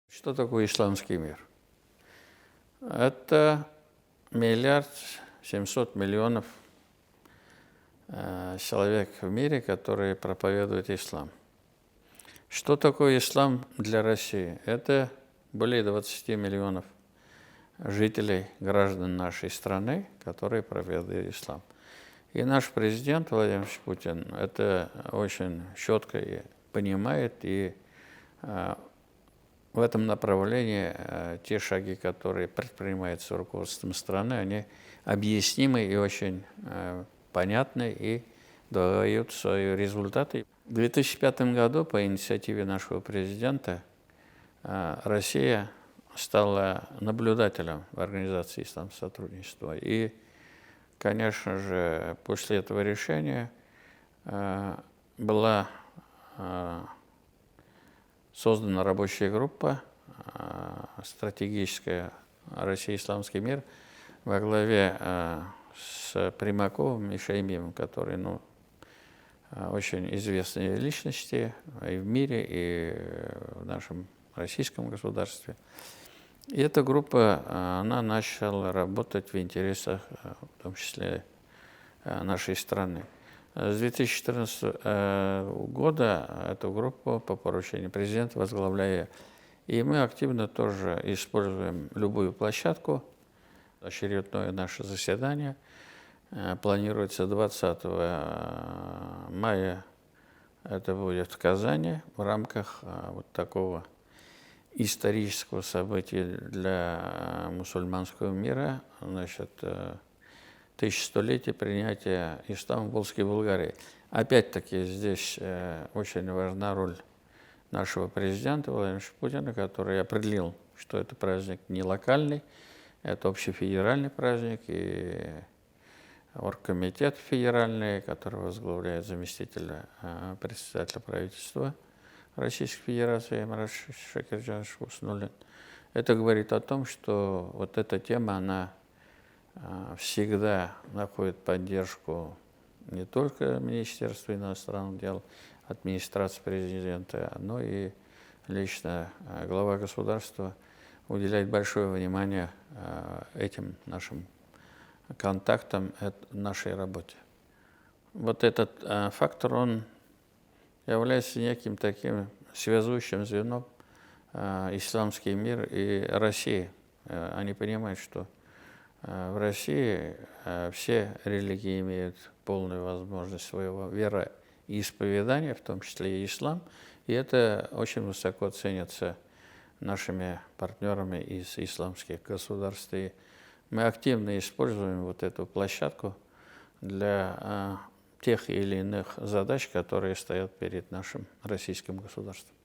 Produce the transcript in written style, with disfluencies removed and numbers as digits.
Что такое исламский мир? Это 1,7 миллиарда человек в мире, которые проповедуют ислам. Что такое ислам для России? Это более 20 миллионов жителей, граждан нашей страны, которые проповедуют ислам. И наш президент Владимир Путин это очень четко понимает, и в этом направлении те шаги, которые предпринимаются руководством страны, они объяснимы и очень понятны и дают свои результаты. В 2005 году по инициативе нашего президента Россия стала наблюдателем в Организации исламского сотрудничества. И, конечно же, после этого решения была создана рабочая группа стратегическая «Россия. Исламский мир» во главе с Примаковым и Шаймиевым, которые очень известные личности и в мире, и в нашем российском государстве. И эта группа она начала работать в интересах, в том числе, нашей страны. С 2014 года эту группу по поручению президента возглавляю. И мы активно тоже используем любую площадку. Очередное наше заседание планируется 20 мая. Это будет в Казани в рамках вот такого исторического события для мусульманского мира, значит, 1100-летие принятия ислама в Волжской Булгарии. Опять-таки здесь очень важна роль нашего президента Владимира Путина, который определил, что это праздник не локальный, это общефедеральный праздник, и оргкомитет федеральный, который возглавляет заместитель председателя правительства Российской Федерации Марат Шакирджанович Хуснуллин. Это говорит о том, что вот эта тема, она всегда находит поддержку не только Министерства иностранных дел, администрации президента, но и лично глава государства уделяет большое внимание этим нашим контактам, нашей работе. Вот этот фактор, он является неким таким связующим звеном исламский мир и России. Они понимают, что в России все религии имеют полную возможность своего вероисповедания, в том числе и ислам, и это очень высоко ценится нашими партнерами из исламских государств. И мы активно используем вот эту площадку для тех или иных задач, которые стоят перед нашим российским государством.